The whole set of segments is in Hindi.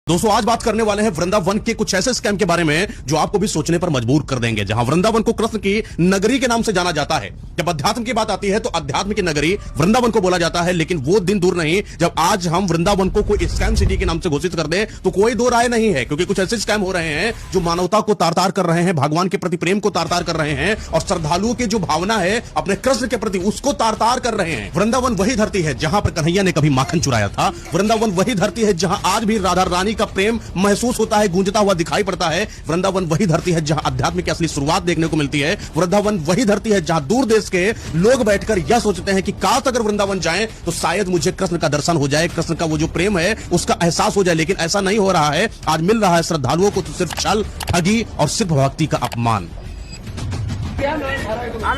दोस्तों आज बात करने वाले हैं वृंदावन के कुछ ऐसे स्कैम के बारे में जो आपको भी सोचने पर मजबूर कर देंगे। जहां वृंदावन को कृष्ण की नगरी के नाम से जाना जाता है। जब अध्यात्म की बात आती है तो अध्यात्म की नगरी वृंदावन को बोला जाता है, लेकिन वो दिन दूर नहीं जब आज हम वृंदावन को कोई स्कैम सिटी के नाम से घोषित कर दें तो कोई दो राय नहीं है, क्योंकि कुछ ऐसे स्कैम हो रहे हैं जो मानवता को तार तार कर रहे हैं, भगवान के प्रति प्रेम को तार तार कर रहे हैं और श्रद्धालुओं की जो भावना है अपने कृष्ण के प्रति उसको तार तार कर रहे हैं। वृंदावन वही धरती है जहां पर कन्हैया ने कभी माखन चुराया था। वृंदावन वही धरती है जहां आज भी राधा रानी का प्रेम महसूस होता है, गूंजता हुआ दिखाई पड़ता है। वृंदावन वही धरती है जहां अध्यात्म की असली शुरुआत देखने को मिलती है। वृंदावन वही धरती है जहां दूर देश के लोग बैठकर यह सोचते हैं कि काश अगर वृंदावन जाएं तो शायद मुझे कृष्ण का दर्शन हो जाए, कृष्ण का वो जो प्रेम है उसका एहसास हो जाए। लेकिन ऐसा नहीं हो रहा है। आज मिल रहा है श्रद्धालुओं को तो सिर्फ छल, ठगी और सिर्फ भक्ति का अपमान।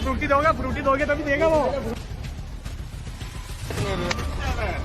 फ्रूटी दोगे तभी देगा वो।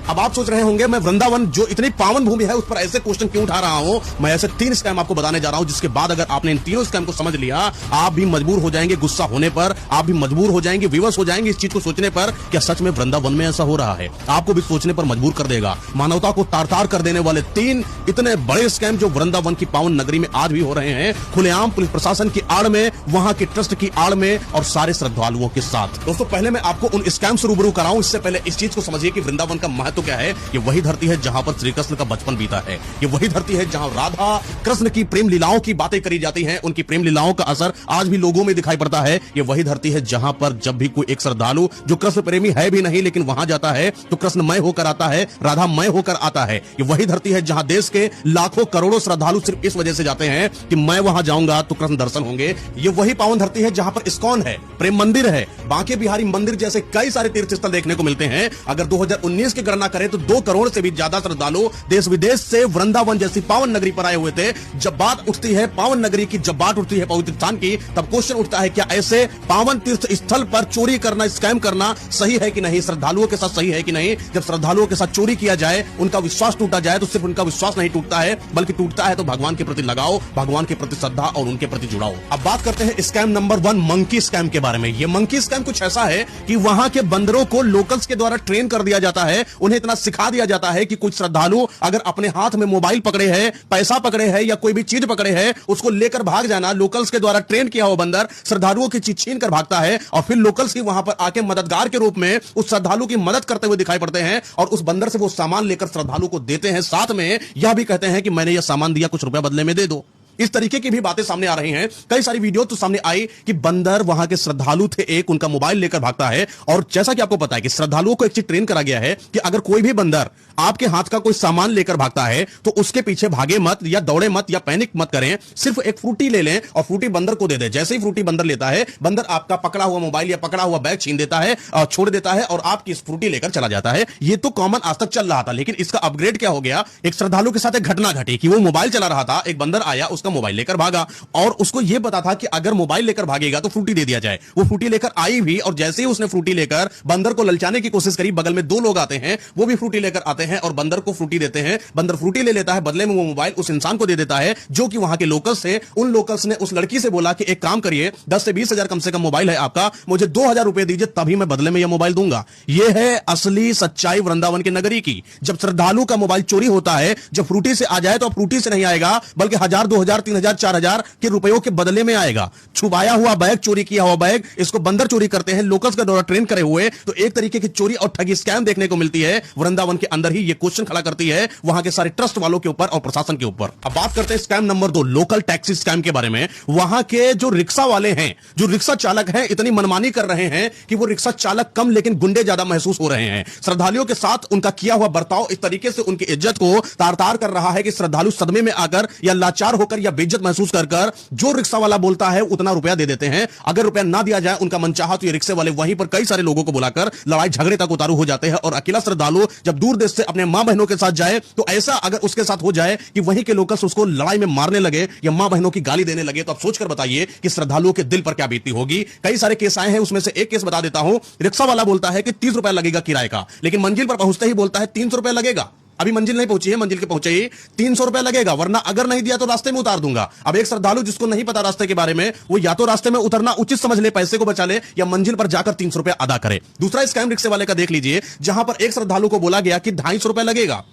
अब आप सोच रहे होंगे मैं वृंदावन जो इतनी पावन भूमि है उस पर ऐसे क्वेश्चन क्यों उठा रहा हूं। मैं ऐसे 3 स्कैम आपको बताने जा रहा हूं जिसके बाद अगर आपने इन तीनों स्कैम को समझ लिया आप भी मजबूर हो जाएंगे गुस्सा होने पर, आप भी मजबूर हो जाएंगे, विवश हो जाएंगे इस चीज को सोचने पर क्या सच में वृंदावन में ऐसा हो रहा है। आपको भी सोचने पर मजबूर कर देगा। मानवता को तार तार कर देने वाले 3 इतने बड़े स्कैम जो वृंदावन की पावन नगरी में आज भी हो रहे हैं, खुलेआम पुलिस प्रशासन की आड़ में, वहां के ट्रस्ट की आड़ में और सारे श्रद्धालुओं के साथ। दोस्तों पहले मैं आपको उन स्कैम से रूबरू कराऊं, इससे पहले इस चीज को समझिए कि वृंदावन का महत्व क्या है। ये वही धरती है जहां पर श्री कृष्ण का बचपन बीता है। ये वही धरती है जहां राधा कृष्ण की प्रेम लीलाओं की बातें करी जाती हैं, उनकी प्रेम लीलाओं का असर आज भी लोगों में दिखाई पड़ता है। ये वही धरती है जहां पर जब भी कोई एक श्रद्धालु जो कृष्ण प्रेमी है भी नहीं लेकिन वहां जाता है तो कृष्णमय होकर आता है, राधामय होकर आता है। ये वही धरती है जहां देश के लाखों करोड़ों श्रद्धालु सिर्फ इस वजह से जाते हैं कि मैं वहां जाऊंगा तो कृष्ण दर्शन होंगे। ये वही पावन धरती है जहां पर इस्कॉन है, प्रेम मंदिर है, बांके बिहारी मंदिर जैसे कई सारे तीर्थ स्थल देखने को मिलते हैं। अगर 2019 की गणना करें तो 2 करोड़ से भी ज्यादा श्रद्धालु देश विदेश से वृंदावन जैसी पावन नगरी पर आए हुए थे। जब बात उठती है पावन नगरी की, जब बात उठती है पवित्र स्थान की, तब क्वेश्चन उठता है क्या ऐसे पावन तीर्थ स्थल पर चोरी करना, स्कैम करना सही है कि नहीं, श्रद्धालुओं के साथ सही है कि नहीं। जब श्रद्धालुओं के साथ चोरी किया जाए, उनका विश्वास टूटा जाए तो सिर्फ उनका विश्वास नहीं टूटता है बल्कि टूटता है तो भगवान के प्रति लगाओ, भगवान के प्रति श्रद्धा और उनके प्रति जुड़ाओ। अब बात करते हैं स्कैम नंबर 1 मंकी स्कैम के बारे में। यह मंकी स्कैम कुछ ऐसा है कि वहां के बंदरों को लोकल्स के द्वारा ट्रेन कर दिया जाता है। उन्हें इतना सिखा दिया जाता है कि कुछ श्रद्धालु अगर अपने हाथ में मोबाइल पकड़े हैं, पैसा पकड़े हैं या कोई भी चीज पकड़े हैं उसको लेकर भाग जाना। लोकल्स के द्वारा ट्रेन किया हुआ बंदर श्रद्धालुओं की चीज छीन कर भागता है और फिर लोकल्स ही वहां पर आके मददगार के रूप में उस श्रद्धालु की मदद करते हुए दिखाई पड़ते हैं और उस बंदर से वो सामान लेकर श्रद्धालु को देते हैं। साथ में यह भी कहते हैं कि मैंने यह सामान दिया, कुछ रुपया बदले में दे दो। इस तरीके की भी बातें सामने आ रही हैं। कई सारी वीडियो तो सामने आई कि बंदर वहां के श्रद्धालु थे, एक उनका मोबाइल लेकर भागता है। और जैसा कि आपको पता है कि श्रद्धालुओं को एक चीज ट्रेन करा गया है कि अगर कोई भी बंदर आपके हाथ का कोई सामान लेकर भागता है तो उसके पीछे भागे मत या दौड़े मत या पैनिक मत करें, सिर्फ एक फ्रूटी ले लें और फ्रूटी बंदर को दे दे। जैसे ही फ्रूटी बंदर लेता है, बंदर आपका पकड़ा हुआ मोबाइल या पकड़ा हुआ बैग छीन देता है और छोड़ देता है और आपकी इस फ्रूटी लेकर चला जाता है। ये तो कॉमन आज तक चल रहा था, लेकिन इसका अपग्रेड क्या हो गया। एक श्रद्धालु के साथ एक घटना घटी कि वो मोबाइल चला रहा था, एक बंदर आया, उसका मोबाइल लेकर भागा और उसको यह पता था कि अगर मोबाइल लेकर भागेगा तो फ्रूटी दे दिया जाए। वो फ्रूटी लेकर आई भी और जैसे ही उसने फ्रूटी लेकर बंदर को ललचाने की कोशिश करी, बगल में 2 लोग आते हैं, वो भी फ्रूटी लेकर आते हैं और बंदर को फ्रूटी देते हैं। बंदर फ्रूटी ले लेता है, बदले में वो मोबाइल उस इंसान को दे देता है जो कि वहां के लोकल्स थे। उन लोकल्स ने उस लड़की से बोला कि एक काम करिए, 10 से 20 हजार कम से कम मोबाइल है आपका, मुझे 2000 रुपए दीजिए तभी मैं बदले में यह मोबाइल दूंगा। यह है असली सच्चाई वृंदावन की नगरी की। जब श्रद्धालु का मोबाइल चोरी होता है, जब फ्रूटी से आ जाए तो फ्रूटी से नहीं आएगा बल्कि 1000, 2000, 3000, 4000 के रुपयों के बदले में आएगा। छुपाया हुआ बैग, चोरी किया हुआ बैग, इसको बंदर चोरी करते हैं लोकल्स का द्वारा ट्रेन करे हुए। तो एक तरीके की चोरी और ठगी स्कैम देखने को मिलती है वृंदावन के अंदर ही। ये क्वेश्चन खड़ा करती है वहां के सारे ट्रस्ट वालों के ऊपर और प्रशासन के ऊपर। अब बात करते हैं scam number 2 local taxi scam के बारे में। वहां के जो रिक्शा वाले हैं, जो रिक्शा चालक हैं, इतनी मनमानी कर रहे हैं कि वो रिक्शा चालक कम लेकिन गुंडे ज्यादा महसूस हो रहे हैं। श्रद्धालुओं के साथ उनका किया हुआ बर्ताव इस तरीके से उनकी इज्जत को तार तार कर रहा है कि श्रद्धालु सदमे में आकर या लाचार होकर या बेइज्जत महसूस कर जो रिक्शा वाला बोलता है उतना रुपया दे देते हैं। अगर रुपया ना दिया जाए उनका मनचाहा तो ये रिक्शे वाले वहीं पर कई सारे लोगों को बुलाकर लड़ाई झगड़े तक उतारू हो जाते हैं। और अकेला श्रद्धालु जब दूर देश से अपने मां बहनों के साथ जाए तो ऐसा अगर उसके साथ हो जाए कि वहीं के लोकल्स उसको लड़ाई में मारने लगे या मां बहनों की गाली देने लगे, तो आप सोचकर बताइए कि श्रद्धालुओं के दिल पर क्या बीतती होगी। कई सारे केस आए हैं, उसमें से एक केस बता देता हूं। रिक्शा वाला बोलता है कि 30 रुपया लगेगा किराए का, लेकिन मंजिल पर पहुंचते ही बोलता है 300 रुपया लगेगा। अभी मंजिल नहीं पहुंची है, मंजिल के पहुंचे ही 300 रुपया लगेगा, वरना अगर नहीं दिया तो रास्ते में उतार दूंगा। अब एक श्रद्धालु जिसको नहीं पता रास्ते के बारे में, वो या तो रास्ते में उतरना उचित समझ ले, पैसे को बचा ले, या मंजिल पर जाकर 300 रुपया अदा करे। दूसरा स्कैम रिक्शे वाले का देख लीजिए, जहां पर एक श्रद्धालु को बोला गया कि 250 रुपया लगेगा।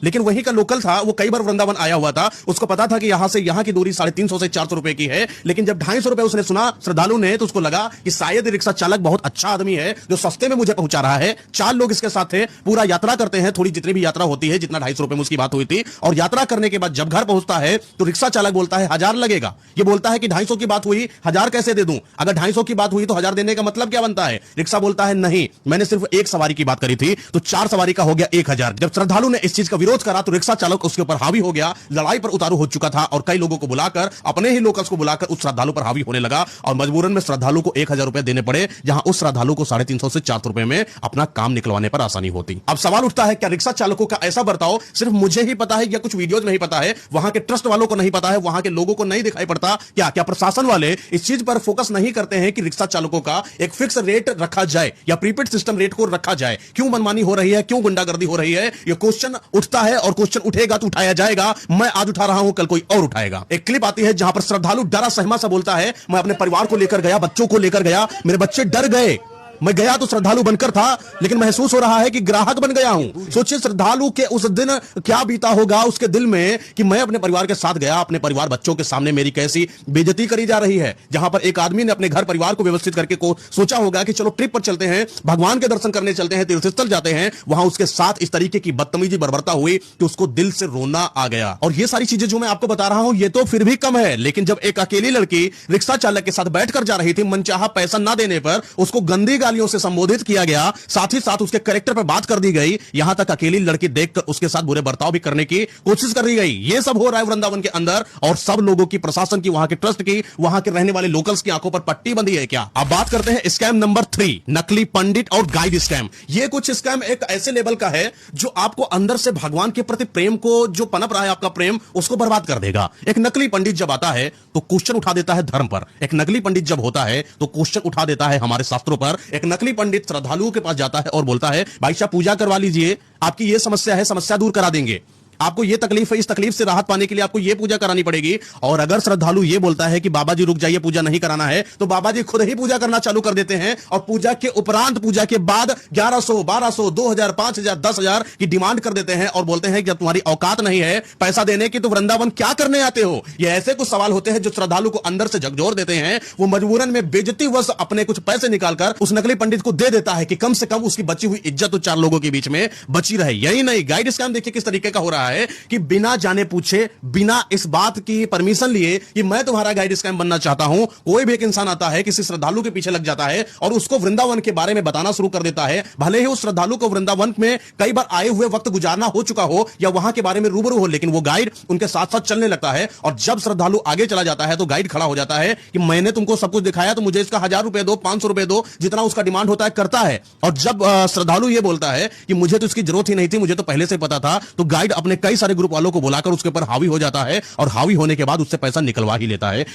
लेकिन वहीं का लोकल था, वो कई बार वृंदावन आया हुआ था, उसको पता था कि यहां से यहां की दूरी 350 से 400 रुपए की है। लेकिन जब 250 रुपए उसने सुना श्रद्धालु ने, तो उसको लगा कि शायद रिक्शा चालक बहुत अच्छा आदमी है जो सस्ते में मुझे पहुंचा रहा है। 4 लोग इसके साथ थे, पूरा यात्रा करते हैं, थोड़ी जितनी भी यात्रा होती है, जितना 250 रुपए में उसकी बात हुई थी। और यात्रा करने के बाद जब घर पहुंचता है तो रिक्शा चालक बोलता है 1000 लगेगा। ये बोलता है कि 250 की बात हुई, 1000 कैसे दे दूं? अगर 250 की बात हुई तो 1000 देने का मतलब क्या बनता है? रिक्शा बोलता है नहीं, मैंने सिर्फ एक सवारी की बात करी थी, तो 4 सवारी का हो गया 1000। जब श्रद्धालु ने इस चीज का विरोध करा तो रिक्शा चालक उसके ऊपर हावी हो गया, लड़ाई पर उतारू हो चुका था और कई लोगों को बुलाकर, अपने ही लोकल्स को बुलाकर उस श्रद्धालु पर हावी होने लगा और मजबूरन में श्रद्धालु को 1000 रुपए देने पड़े, जहां उस श्रद्धालु को 350 से 400 रुपए में अपना काम निकलवाने पर आसानी होती। अब सवाल उठता है, क्या रिक्शा चालकों का ऐसा बर्ताव सिर्फ मुझे ही पता है या कुछ वीडियोज में ही पता है, वहां के ट्रस्ट वालों को नहीं पता है, वहां के लोगों को नहीं दिखाई पड़ता? क्या प्रशासन वाले इस चीज पर फोकस नहीं करते हैं कि रिक्शा चालकों का एक फिक्स रेट रखा जाए या प्रीपेड सिस्टम रेट को रखा जाए? क्यों मनमानी हो रही है, क्यों गुंडागर्दी हो रही है? यह क्वेश्चन उठता है और क्वेश्चन उठेगा तो उठाया जाएगा। मैं आज उठा रहा हूं, कल कोई और उठाएगा। एक क्लिप आती है जहां पर श्रद्धालु डरा सहमा सा बोलता है, मैं अपने परिवार को लेकर गया, बच्चों को लेकर गया, मेरे बच्चे डर गए। मैं गया तो श्रद्धालु बनकर था, लेकिन महसूस हो रहा है कि ग्राहक बन गया हूं। सोचिए श्रद्धालु के उस दिन क्या बीता होगा उसके दिल में कि मैं अपने परिवार के साथ गया, अपने परिवार बच्चों के सामने मेरी कैसी बेइज्जती करी जा रही है। जहां पर एक आदमी ने अपने घर परिवार को व्यवस्थित करके को सोचा होगा कि चलो ट्रिप पर चलते हैं, भगवान के दर्शन करने चलते हैं, तीर्थस्थल जाते हैं, वहां उसके साथ इस तरीके की बदतमीजी बर्बरता हुई कि उसको दिल से रोना आ गया। और ये सारी चीजें जो मैं आपको बता रहा हूं ये तो फिर भी कम है, लेकिन जब एक अकेली लड़की रिक्शा चालक के साथ बैठकर जा रही थी, मनचाहा पैसा ना देने पर उसको गंदी गालियों से संबोधित किया गया, साथ ही साथ उसके कैरेक्टर पर बात कर दी गई, यहां तक अकेली लड़की देखकर उसके साथ बुरे बर्ताव भी करने की कोशिश कर दी गई। यह सब हो रहा है वृंदावन के अंदर और सब लोगों की, प्रशासन की, वहां के ट्रस्ट की, वहां के रहने वाले लोकल्स की आंखों पर पट्टी बंधी है क्या? अब बात करते हैं स्कैम नंबर 3, नकली पंडित और गाइड स्कैम। यह कुछ स्कैम एक ऐसे लेवल का है जो आपको अंदर से भगवान के प्रति प्रेम को, जो पनप रहा है आपका प्रेम, उसको बर्बाद कर देगा। एक नकली पंडित जब आता है तो क्वेश्चन उठा देता है धर्म पर। एक नकली पंडित जब होता है तो क्वेश्चन उठा देता है हमारे शास्त्रों पर। एक नकली पंडित श्रद्धालुओं के पास जाता है और बोलता है, भाई साहब पूजा करवा लीजिए, आपकी ये समस्या है, समस्या दूर करा देंगे, आपको ये तकलीफ है, इस तकलीफ से राहत पाने के लिए आपको ये पूजा करानी पड़ेगी। और अगर श्रद्धालु ये बोलता है कि बाबा जी रुक जाइए, पूजा नहीं कराना है, तो बाबा जी खुद ही पूजा करना चालू कर देते हैं और पूजा के उपरांत, पूजा के बाद 1100, 1200, 2000, 5000, 10,000 की डिमांड कर देते हैं और बोलते हैं कि जब तुम्हारी औकात नहीं है पैसा देने की तो वृंदावन क्या करने आते हो? ये ऐसे कुछ सवाल होते हैं जो श्रद्धालु को अंदर से झकझोर देते हैं। वो मजबूरन में बेइज्जतीवश अपने कुछ पैसे निकालकर उस नकली पंडित को दे देता है कि कम से कम उसकी बची हुई इज्जत तो 4 लोगों के बीच में बची रहे। यही नहीं, गाइड स्कैम देखिए किस तरीके का हो रहा है कि बिना जाने पूछे, बिना इस बात की परमिशन लिए कि मैं तुम्हारा गाइड स्कैम बनना चाहता हूं, कोई भी एक इंसान आता है, किसी श्रद्धालु के पीछे लग जाता है और उसको वृंदावन के बारे में बताना शुरू कर देता है। भले ही उस श्रद्धालु को वृंदावन में कई बार आए हुए वक्त गुजारना हो चुका हो या वहां के बारे में रूबरू हो, लेकिन वो गाइड उनके साथ साथ चलने लगता है। और जब श्रद्धालु आगे चला जाता है तो गाइड खड़ा हो जाता है कि मैंने तुमको सब कुछ दिखाया, तो मुझे इसका 1000 रुपए दो, 500 रुपए दो, जितना उसका डिमांड होता है करता है। और जब श्रद्धालु ये बोलता है कि मुझे तो इसकी जरूरत ही नहीं थी, मुझे तो पहले से पता था, तो गाइड अपने कई सारे ग्रुप वालों को बुलाकर उसके ऊपर हावी हो जाता है और हावी होने के बाद उससे पैसा निकलवा ही लेता है।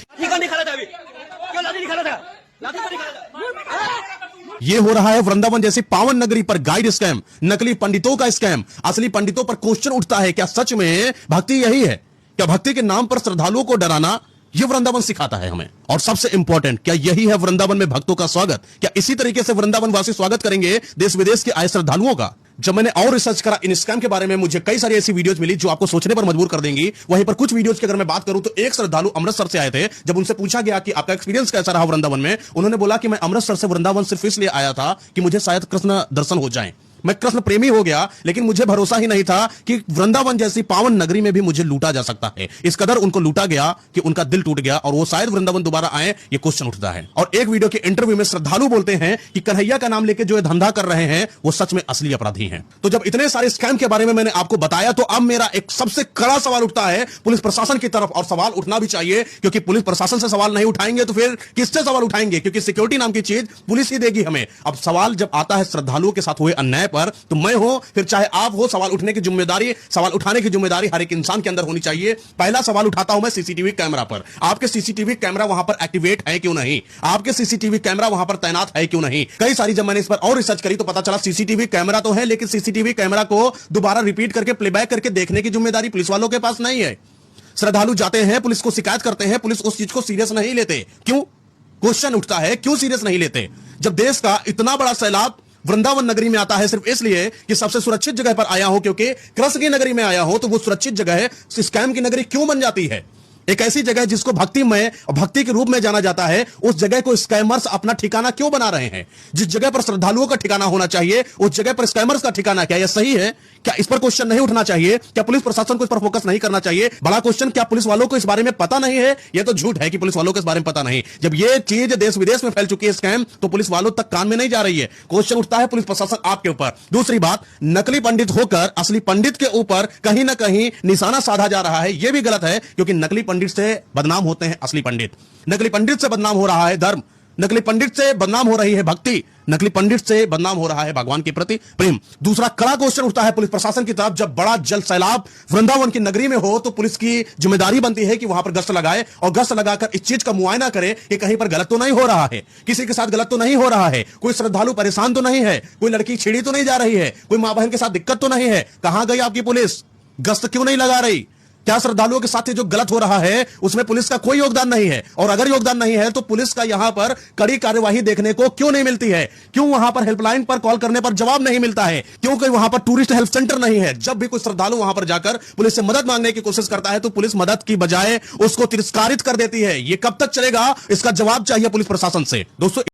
ये हो रहा है वृंदावन जैसी पावन नगरी पर गाइड स्कैम, नकली पंडितों का स्कैम। असली पंडितों पर क्वेश्चन उठता है, क्या सच में भक्ति यही है? क्या भक्ति के नाम पर श्रद्धालुओं को डराना ये वृंदावन सिखाता है हमें? और सबसे इंपॉर्टेंट, क्या यही है वृंदावन में भक्तों का स्वागत? क्या इसी तरीके से वृंदावन वासी स्वागत करेंगे देश विदेश के आए श्रद्धालुओं का? जब मैंने और रिसर्च करा इन स्कैम के बारे में, मुझे कई सारी ऐसी वीडियोस मिली जो आपको सोचने पर मजबूर कर देंगी। वहीं पर कुछ वीडियोस की अगर मैं बात करूं तो एक श्रद्धालु अमृतसर से आए थे। जब उनसे पूछा गया कि आपका एक्सपीरियंस कैसा रहा वृंदावन में, उन्होंने बोला कि मैं अमृतसर से वृंदावन सिर्फ इसलिए आया था कि मुझे शायद कृष्ण दर्शन हो जाए। मैं कृष्ण प्रेमी हो गया, लेकिन मुझे भरोसा ही नहीं था कि वृंदावन जैसी पावन नगरी में भी मुझे लूटा जा सकता है। इस कदर उनको लूटा गया कि उनका दिल टूट गया और वो शायद वृंदावन दोबारा आए, ये क्वेश्चन उठता है। और एक वीडियो के इंटरव्यू में श्रद्धालु बोलते हैं कि कन्हैया का नाम लेकर जो ये धंधा कर रहे हैं वो सच में असली अपराधी हैं। तो जब इतने सारे स्कैम के बारे में मैंने आपको बताया, तो अब मेरा एक सबसे कड़ा सवाल उठता है पुलिस प्रशासन की तरफ, और सवाल उठना भी चाहिए, क्योंकि पुलिस प्रशासन से सवाल नहीं उठाएंगे तो फिर किससे सवाल उठाएंगे? क्योंकि सिक्योरिटी नाम की चीज पुलिस ही देगी हमें। अब सवाल जब आता है श्रद्धालुओं के साथ हुए अन्याय पर, तो मैं हो फिर चाहे आप हो, सवाल उठने की जिम्मेदारी, सवाल उठाने की जिम्मेदारी हर एक इंसान के अंदर होनी चाहिए। पहला सवाल उठाता हूं मैं सीसीटीवी कैमरा पर। आपके सीसीटीवी कैमरा वहां पर एक्टिवेट है क्यों नहीं? आपके सीसीटीवी कैमरा वहां पर तैनात है क्यों नहीं? कई सारी जब मैंने इस पर और रिसर्च करी तो पता चला सीसीटीवी कैमरा तो है, लेकिन सीसीटीवी कैमरा को दोबारा रिपीट करके प्लेबैक करके देखने की जिम्मेदारी पुलिस वालों के पास नहीं है। श्रद्धालु जाते हैं, पुलिस को शिकायत करते हैं, पुलिस उस चीज को सीरियस नहीं लेते। क्यों? क्वेश्चन उठता है, क्यों सीरियस नहीं लेते? जब देश का इतना बड़ा सैलाब वृंदावन नगरी में आता है सिर्फ इसलिए कि सबसे सुरक्षित जगह पर आया हूं, क्योंकि कृष्ण की नगरी में आया हूं, तो वो सुरक्षित जगह है। स्कैम की नगरी क्यों बन जाती है? एक ऐसी जगह जिसको भक्तिमय और भक्ति के रूप में जाना जाता है, उस जगह को स्कैमर्स अपना ठिकाना क्यों बना रहे हैं? जिस जगह पर श्रद्धालुओं का ठिकाना होना चाहिए, उस जगह पर स्कैमर्स का ठिकाना क्या? यह सही है क्या? इस पर क्वेश्चन नहीं उठना चाहिए क्या? पुलिस प्रशासन को इस पर फोकस नहीं करना चाहिए? बड़ा क्वेश्चन, क्या पुलिस वालों को इस बारे में पता नहीं है? यह तो झूठ है कि पुलिस वालों को इस बारे में पता नहीं। जब यह चीज देश विदेश में फैल चुकी है स्कैम, तो पुलिस वालों तक कान में नहीं जा रही है। क्वेश्चन उठता है पुलिस प्रशासन आपके ऊपर। दूसरी बात, नकली पंडित होकर असली पंडित के ऊपर कहीं ना कहीं निशाना साधा जा रहा है। यह भी गलत है, क्योंकि नकली पंडित से बदनाम होते हैं असली पंडित। नकली पंडित से बदनाम हो रहा है धर्म, नकली पंडित से बदनाम हो रही है भक्ति, नकली पंडित से बदनाम हो रहा है भगवान के प्रति प्रेम। दूसरा कड़ा क्वेश्चन उठता है पुलिस प्रशासन की तरफ, जब बड़ा जल सैलाब वृंदावन की नगरी में हो, तो पुलिस की जिम्मेदारी बनती है कि वहां पर गश्त लगाए और गश्त लगाकर इस चीज का मुआयना करे कि कहीं पर गलत तो नहीं हो रहा है, किसी के साथ गलत तो नहीं हो रहा है, कोई श्रद्धालु परेशान तो नहीं है, कोई लड़की छेड़ी तो नहीं जा रही है, कोई मां बहन के साथ दिक्कत तो नहीं है। कहां गई आपकी पुलिस? गश्त क्यों नहीं लगा रही? क्या श्रद्धालुओं के साथ जो गलत हो रहा है उसमें पुलिस का कोई योगदान नहीं है? और अगर योगदान नहीं है तो पुलिस का यहां पर कड़ी कार्यवाही देखने को क्यों नहीं मिलती है? क्यों वहां पर हेल्पलाइन पर कॉल करने पर जवाब नहीं मिलता है? क्यों कोई वहां पर टूरिस्ट हेल्प सेंटर नहीं है? जब भी कोई श्रद्धालु वहां पर जाकर पुलिस से मदद मांगने की कोशिश करता है तो पुलिस मदद की बजाय उसको तिरस्कारित कर देती है। यह कब तक चलेगा? इसका जवाब चाहिए पुलिस प्रशासन से। दोस्तों